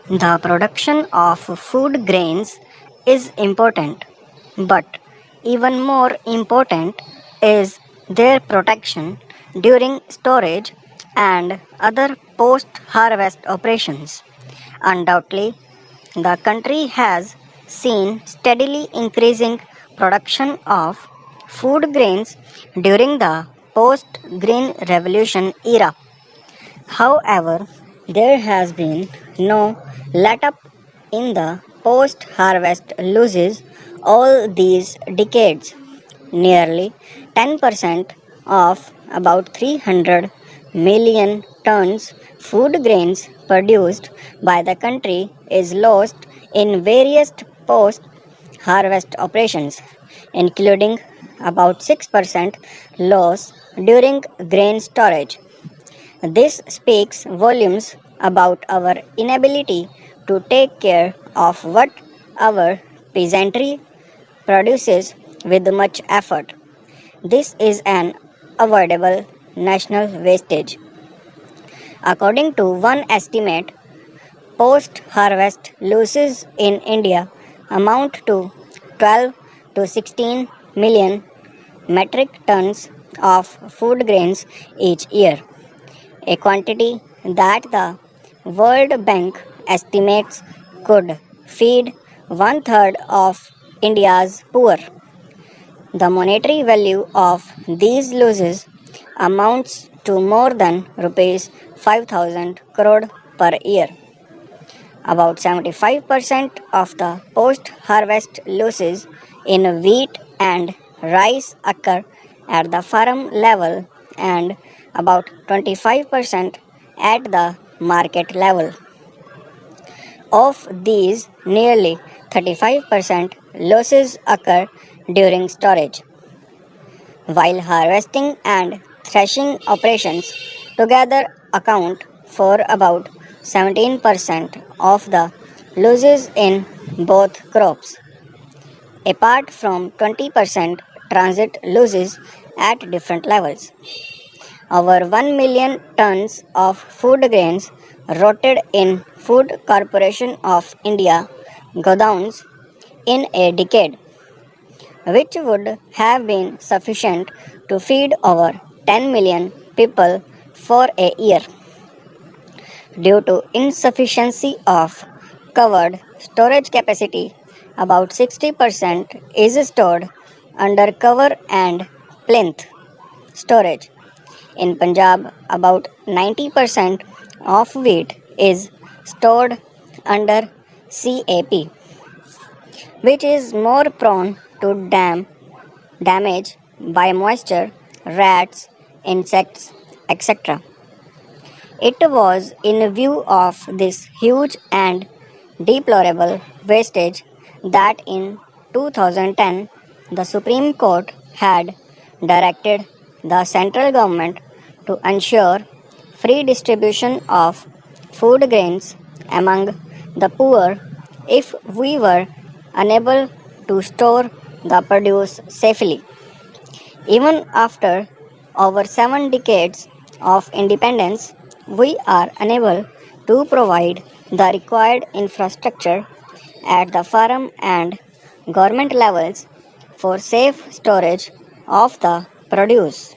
The production of food grains is important, but even more important is their protection during storage and other post harvest operations. Undoubtedly, the country has seen steadily increasing production of food grains during the post Green Revolution era. However, there has been no let up in the post harvest losses all these decades. Nearly 10% of about 300 million tons food grains produced by the country is lost in various post harvest operations, including about 6% loss during grain storage. This speaks volumes about our inability to take care of what our peasantry produces with much effort. This is an avoidable national wastage. According to one estimate, post harvest losses in India amount to 12 to 16 million metric tons of food grains each year, a quantity that the World Bank estimates could feed one third of India's poor. The monetary value of these losses amounts to more than rupees 5,000 crore per year. About 75% of the post harvest losses in wheat and rice occur at the farm level and about 25% at the market level. Of these, nearly 35% losses occur during storage, while harvesting and threshing operations together account for about 17% of the losses in both crops, apart from 20% transit losses at different levels. Over 1 million tons of food grains rotted in Food Corporation of India godowns in a decade, which would have been sufficient to feed over 10 million people for a year. Due to insufficiency of covered storage capacity, about 60% is stored under cover and plinth storage. In Punjab, about 90% of wheat is stored under CAP, which is more prone to damage by moisture, rats, insects, etc. It was in view of this huge and deplorable wastage that in 2010 the Supreme Court had directed the central government to ensure free distribution of food grains among the poor if we were unable to store the produce safely. Even after over 7 decades of independence, we are unable to provide the required infrastructure at the farm and government levels for safe storage of the produce.